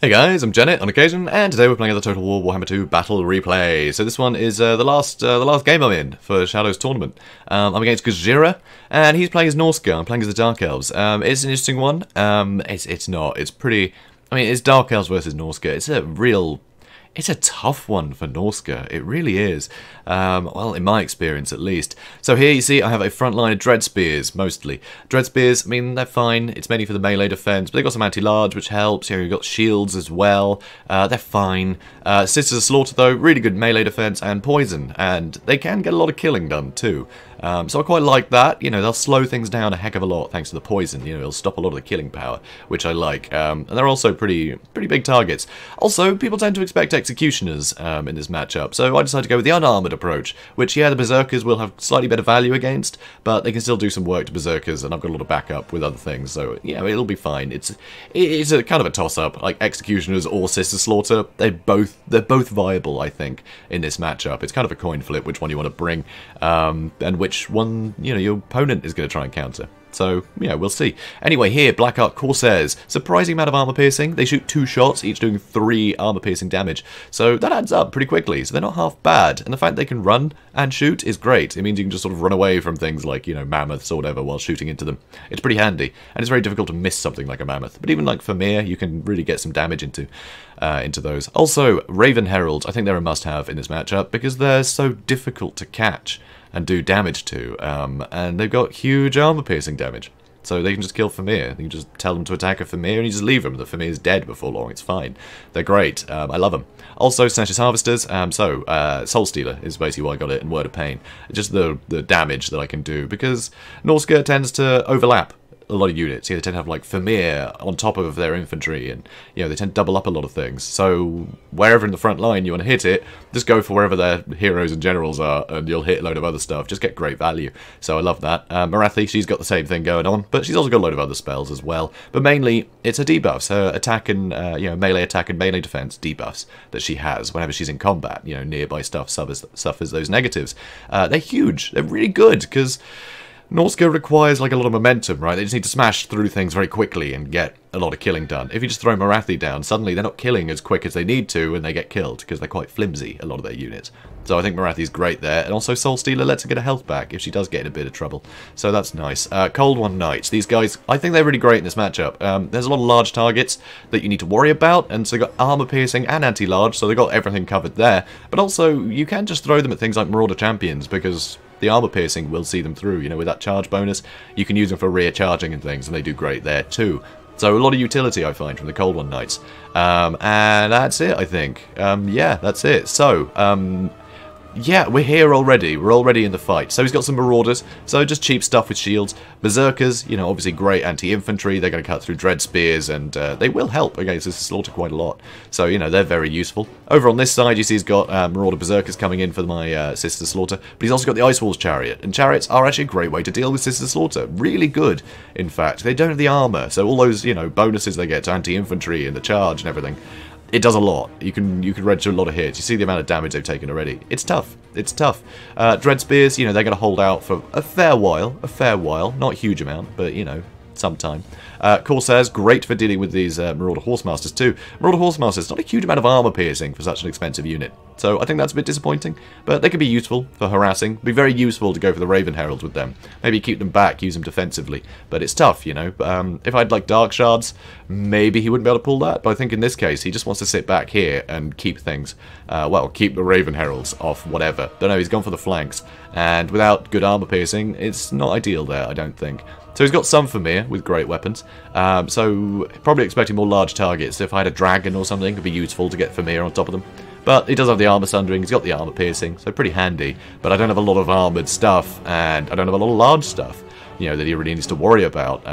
Hey guys, I'm JanetOnOccasion, and today we're playing the Total War Warhammer II Battle Replay. So this one is the last game I'm in for Shadow's tournament. I'm against Gojira, and he's playing as Norsca. I'm playing as the Dark Elves. It's an interesting one. It's not. It's pretty. I mean, it's Dark Elves versus Norsca. It's a tough one for Norsca. It really is. Well, in my experience, at least. So here you see I have a front line of Dread Spears, mostly. Dread Spears, I mean, they're fine. It's mainly for the melee defense, but they've got some anti-large, which helps. You've got shields as well. They're fine. Sisters of Slaughter, though, really good melee defense and poison, and they can get a lot of killing done, too. So I quite like that. You know, they'll slow things down a heck of a lot thanks to the poison. You know, it'll stop a lot of the killing power, which I like. And they're also pretty big targets. Also, people tend to expect executioners in this matchup, so I decided to go with the unarmored approach, which, yeah, the berserkers will have slightly better value against, but they can still do some work to berserkers, and I've got a lot of backup with other things, so yeah, it'll be fine. It's a kind of a toss-up, like executioners or Sister Slaughter. They're both viable, I think, in this matchup. It's kind of a coin flip which one you want to bring, and which one, you know, your opponent is going to try and counter. So, yeah, we'll see. Anyway, here, Black Ark Corsairs. Surprising amount of armor piercing. They shoot 2 shots, each doing 3 armor piercing damage. So that adds up pretty quickly, so they're not half bad. And the fact they can run and shoot is great. It means you can just sort of run away from things like, you know, mammoths or whatever while shooting into them. It's pretty handy, and it's very difficult to miss something like a mammoth. But even like Vermeer, you can really get some damage into those. Also, Raven Heralds, I think they're a must-have in this matchup because they're so difficult to catch and do damage to, and they've got huge armor-piercing damage. So they can just kill Vermeer. You can just tell them to attack a Vermeer and you just leave them. The Vermeer's dead before long, it's fine. They're great, I love them. Also, Snatches Harvesters, Soul Stealer is basically why I got it, and Word of Pain. Just the damage that I can do, because Norsca tends to overlap a lot of units. Yeah, they tend to have like Vermeer on top of their infantry, and you know, they tend to double up a lot of things. So wherever in the front line you want to hit it, just go for wherever their heroes and generals are, and you'll hit a load of other stuff. Just get great value. So I love that. Marathi, she's got the same thing going on, but she's also got a load of other spells as well. But mainly, it's her debuffs, her attack and you know, melee attack and melee defense debuffs that she has whenever she's in combat. You know, nearby stuff suffers those negatives. They're huge. They're really good because Norsca requires like a lot of momentum, right? They just need to smash through things very quickly and get a lot of killing done. If you just throw Marathi down, suddenly they're not killing as quick as they need to, and they get killed because they're quite flimsy, a lot of their units. So I think Marathi's great there, and also Soul Stealer lets her get a health back if she does get in a bit of trouble. So that's nice. Cold One Knights. These guys, I think they're really great in this matchup. There's a lot of large targets that you need to worry about, and so they've got armor piercing and anti-large, so they've got everything covered there. But also, you can just throw them at things like Marauder Champions, because the armor piercing will see them through. You know, with that charge bonus, you can use them for rear charging and things, and they do great there too. So a lot of utility I find from the Cold One Knights. And that's it, I think. Yeah, that's it. So, yeah, we're here already. We're already in the fight. So he's got some Marauders, so just cheap stuff with shields. Berserkers, you know, obviously great anti-infantry. They're going to cut through Dread Spears, and they will help against this Slaughter quite a lot. So, you know, they're very useful. Over on this side, you see he's got Marauder Berserkers coming in for my Sister Slaughter, but he's also got the Ice Walls Chariot, and Chariots are actually a great way to deal with Sister Slaughter. Really good, in fact. They don't have the armor, so all those, you know, bonuses they get to anti-infantry and the charge and everything, it does a lot. You can register a lot of hits. You see the amount of damage they've taken already. It's tough. It's tough. Dread Spears, you know, they're going to hold out for a fair while. Not a huge amount, but, you know, some time. Corsairs, great for dealing with these Marauder Horsemasters too. Marauder Horsemasters, not a huge amount of armor piercing for such an expensive unit. So I think that's a bit disappointing, but they could be useful for harassing. Be very useful to go for the Raven Heralds with them. Maybe keep them back, use them defensively. But it's tough, you know. If I had like Dark Shards, maybe he wouldn't be able to pull that. But I think in this case, he just wants to sit back here and keep things, well, keep the Raven Heralds off whatever. Don't know, he's gone for the flanks. And without good armor piercing, it's not ideal there, I don't think. So he's got some Vermeer with great weapons, so probably expecting more large targets. If I had a dragon or something, it would be useful to get Vermeer on top of them. But he does have the armor sundering, he's got the armor piercing, so pretty handy. But I don't have a lot of armored stuff, and I don't have a lot of large stuff, you know, that he really needs to worry about.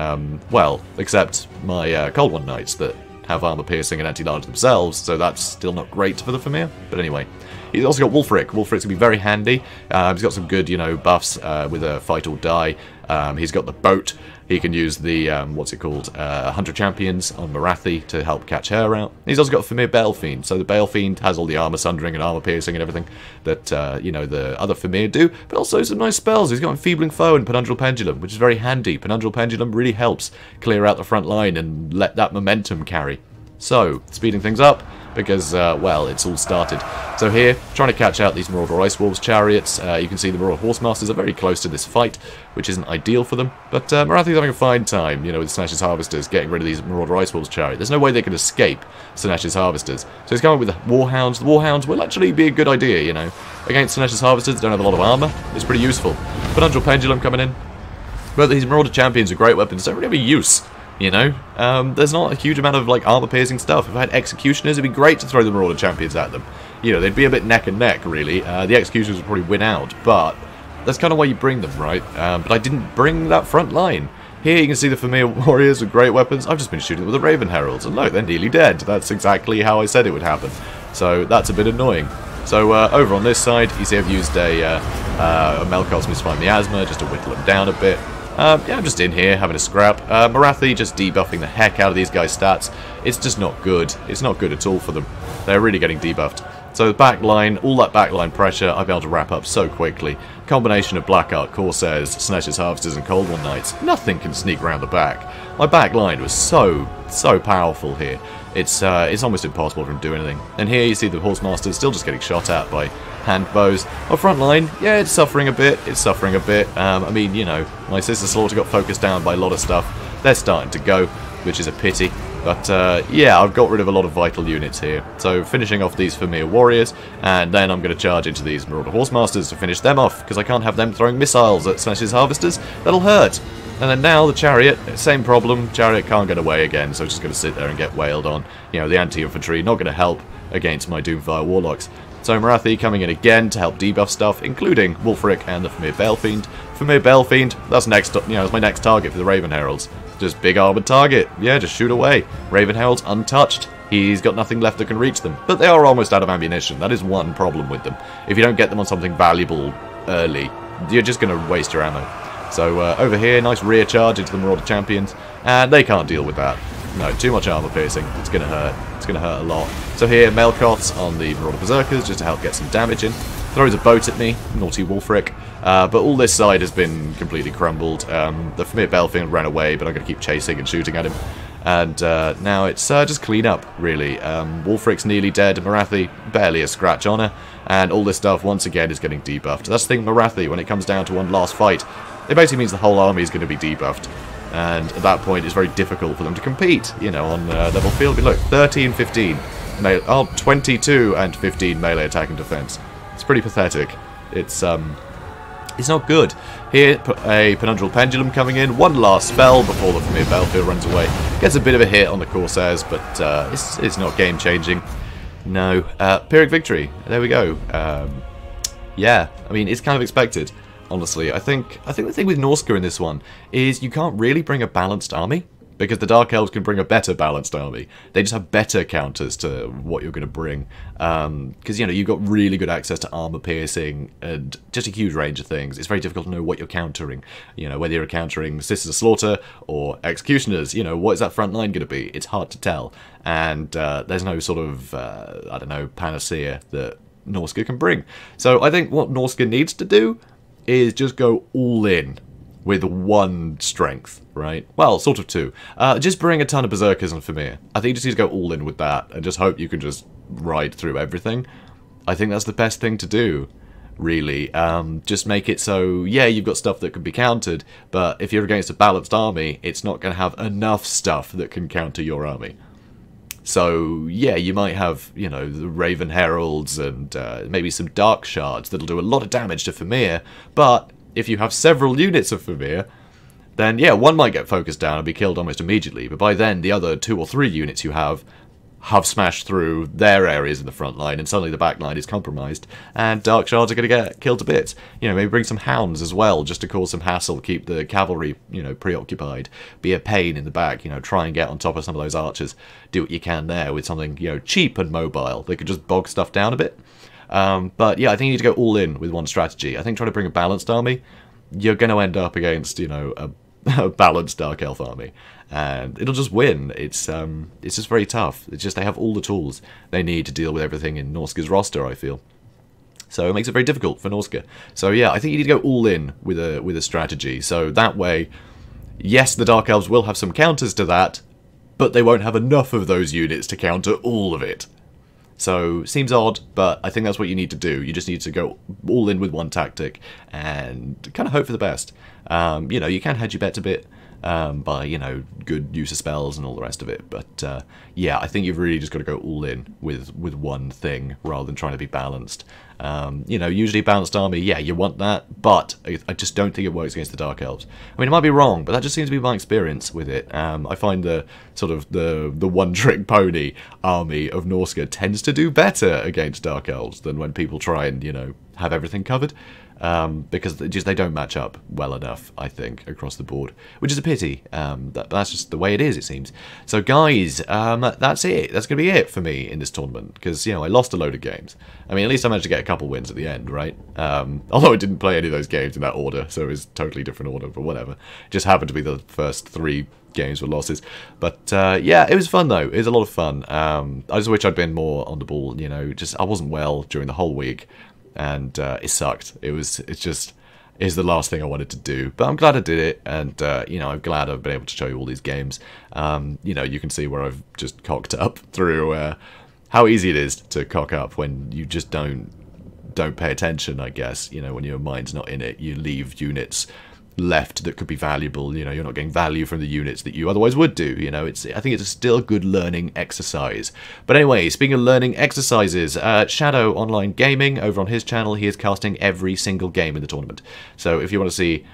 Well, except my Cold One Knights that have armor piercing and anti-large themselves, so that's still not great for the Vermeer. But anyway, he's also got Wulfric. Wulfric's going to be very handy. He's got some good, you know, buffs with a fight or die. He's got the boat. He can use the, what's it called, Hunter Champions on Marathi to help catch her out. He's also got Vermeer Balefiend, so the Balefiend has all the armor sundering and armor piercing and everything that, you know, the other Vermeer do, but also some nice spells. He's got Enfeebling Foe and Penundral Pendulum, which is very handy. Penundral Pendulum really helps clear out the front line and let that momentum carry. So, speeding things up, because, well, it's all started. So here, trying to catch out these Marauder Ice Wolves chariots. You can see the Marauder Horsemasters are very close to this fight, which isn't ideal for them. But Marathi's having a fine time, you know, with Sinesh's Harvesters, getting rid of these Marauder Ice Wolves chariot. There's no way they can escape Sinesh's Harvesters. So he's coming with the Warhounds. The Warhounds will actually be a good idea, you know. Against Sinesh's Harvesters, don't have a lot of armor. It's pretty useful. Penundral Pendulum coming in. But these Marauder Champions are great weapons, don't really have a use. You know, there's not a huge amount of, like, armor-piercing stuff. If I had Executioners, it'd be great to throw the Marauder Champions at them. You know, they'd be a bit neck and neck, really. The Executioners would probably win out, but that's kind of why you bring them, right? But I didn't bring that front line. Here you can see the Familiar Warriors with great weapons. I've just been shooting with the Raven Heralds, and look, they're nearly dead. That's exactly how I said it would happen. So that's a bit annoying. So over on this side, you see I've used a Melkot's Misfire Miasma just to whittle them down a bit. Yeah, I'm just in here having a scrap. Marathi just debuffing the heck out of these guys' stats. It's just not good. It's not good at all for them. They're really getting debuffed. So the back line, all that backline pressure, I've been able to wrap up so quickly. Combination of Black Art Corsairs, Sinesh's Harvesters, and Cold War Knights. Nothing can sneak around the back. My back line was so powerful here. It's almost impossible for him to do anything. And here you see the Horsemasters still just getting shot at by hand bows. Our front line, yeah, it's suffering a bit. It's suffering a bit. I mean, you know, my Sister Slaughter got focused down by a lot of stuff. They're starting to go, which is a pity. But, yeah, I've got rid of a lot of vital units here. So, finishing off these Familiar Warriors, and then I'm going to charge into these Marauder Horsemasters to finish them off, because I can't have them throwing missiles at Sinesh's Harvesters. That'll hurt. And then now the Chariot, same problem. Chariot can't get away again, so it's just going to sit there and get wailed on. You know, the anti-infantry not going to help against my Doomfire Warlocks. So Marathi coming in again to help debuff stuff, including Wulfric and the Familiar Balefiend. Familiar Balefiend, that's next, you know, that's my next target for the Raven Heralds. Just big armored target. Yeah, just shoot away. Raven Heralds untouched. He's got nothing left that can reach them. But they are almost out of ammunition. That is one problem with them. If you don't get them on something valuable early, you're just going to waste your ammo. So over here, nice rear charge into the Marauder Champions, and they can't deal with that. No, too much armor piercing. It's going to hurt. It's going to hurt a lot. So here, Melkoths on the Marauder Berserkers, just to help get some damage in. Throws a boat at me, naughty Wulfric. But all this side has been completely crumbled. The Familiar Balefiend ran away, but I'm going to keep chasing and shooting at him. And now it's just clean up, really. Wulfric's nearly dead, Marathi barely a scratch on her, and all this stuff once again is getting debuffed. That's the thing, Marathi, when it comes down to one last fight, it basically means the whole army is going to be debuffed. And at that point, it's very difficult for them to compete, you know, on level field. But look, 13, 15, 22 and 15 melee attack and defense. It's pretty pathetic. It's not good. Here, a Penundral Pendulum coming in. One last spell before the Familiar Balefiend runs away. Gets a bit of a hit on the Corsairs, but it's not game-changing. No. Pyrrhic Victory. There we go. Yeah, I mean, it's kind of expected. Honestly, I think the thing with Norsca in this one is you can't really bring a balanced army, because the Dark Elves can bring a better balanced army. They just have better counters to what you're going to bring. Because, you know, you've got really good access to armor piercing and just a huge range of things. It's very difficult to know what you're countering. You know, whether you're countering Sisters of Slaughter or Executioners, you know, what is that front line going to be? It's hard to tell. And there's no sort of, I don't know, panacea that Norsca can bring. So I think what Norsca needs to do is just go all in with one strength, right? Well, sort of two. Just bring a ton of Berserkers and Familiar. I think you just need to go all in with that and just hope you can just ride through everything. I think that's the best thing to do, really. Just make it so, yeah, you've got stuff that can be countered, but if you're against a balanced army, it's not going to have enough stuff that can counter your army. So, yeah, you might have, you know, the Raven Heralds and maybe some Dark Shards that'll do a lot of damage to Familiar, but if you have several units of Familiar, then, yeah, one might get focused down and be killed almost immediately, but by then the other 2 or 3 units you have smashed through their areas in the front line, and suddenly the back line is compromised, and Dark Shards are going to get killed to bits. You know, maybe bring some Hounds as well, just to cause some hassle, keep the cavalry, you know, preoccupied, be a pain in the back, you know, try and get on top of some of those archers, do what you can there with something, you know, cheap and mobile. They could just bog stuff down a bit. But yeah, I think you need to go all in with one strategy. I think trying to bring a balanced army, you're going to end up against, you know, a balanced Dark Elf army, and it'll just win. It's just very tough. It's just they have all the tools they need to deal with everything in Norsca's roster, I feel. So it makes it very difficult for Norsca. So yeah, I think you need to go all in with a strategy. So that way, yes, the Dark Elves will have some counters to that, but they won't have enough of those units to counter all of it. So, seems odd, but I think that's what you need to do. You just need to go all in with one tactic and kind of hope for the best. You know, you can hedge your bets a bit by, you know, good use of spells and all the rest of it. But, yeah, I think you've really just got to go all in with one thing rather than trying to be balanced. You know, usually balanced army, yeah, you want that, but I just don't think it works against the Dark Elves. I mean, it might be wrong, but that just seems to be my experience with it. I find the sort of the one-trick pony army of Norsca tends to do better against Dark Elves than when people try and, you know, have everything covered. Because they don't match up well enough, I think, across the board, which is a pity. That's just the way it is, it seems. So, guys, that's it. That's going to be it for me in this tournament, because, you know, I lost a load of games. I mean, at least I managed to get a couple wins at the end, right? Although I didn't play any of those games in that order, so it was totally different order, but whatever. It just happened to be the first 3 games were losses. But, yeah, it was fun, though. It was a lot of fun. I just wish I'd been more on the ball, you know. I wasn't well during the whole week. And it sucked. It's the last thing I wanted to do. But I'm glad I did it, and you know, I'm glad I've been able to show you all these games. You know, you can see where I've just cocked up through how easy it is to cock up when you just don't pay attention, I guess. You know, when your mind's not in it, you leave units left that could be valuable. You know, you're not getting value from the units that you otherwise would do. You know, I think it's still a good learning exercise. But anyway, speaking of learning exercises, Shadow Online Gaming over on his channel, he is casting every single game in the tournament. So if you want to see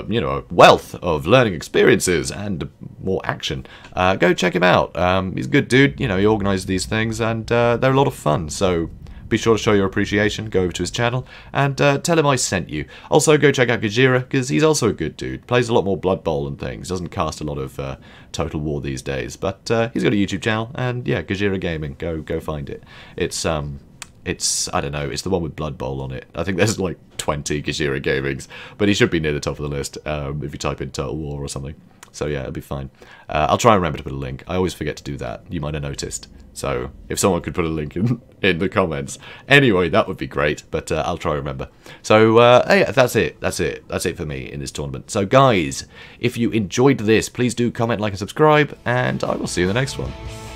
you know, a wealth of learning experiences and more action, go check him out. He's a good dude. You know, he organises these things, and they're a lot of fun. So be sure to show your appreciation, go over to his channel, and tell him I sent you. Also, go check out Gojira, because he's also a good dude. Plays a lot more Blood Bowl and things. Doesn't cast a lot of Total War these days. But he's got a YouTube channel, and yeah, Gojira Gaming. Go find it. It's I don't know, it's the one with Blood Bowl on it. I think there's like 20 Gojira Gamings, but he should be near the top of the list if you type in Total War or something. So yeah, it'll be fine. I'll try and remember to put a link. I always forget to do that. You might have noticed. So if someone could put a link in the comments. Anyway, that would be great, but I'll try and remember. So yeah, that's it. That's it for me in this tournament. So guys, if you enjoyed this, please do comment, like, and subscribe, and I will see you in the next one.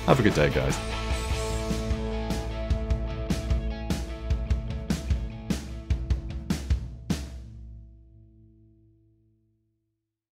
Have a good day, guys.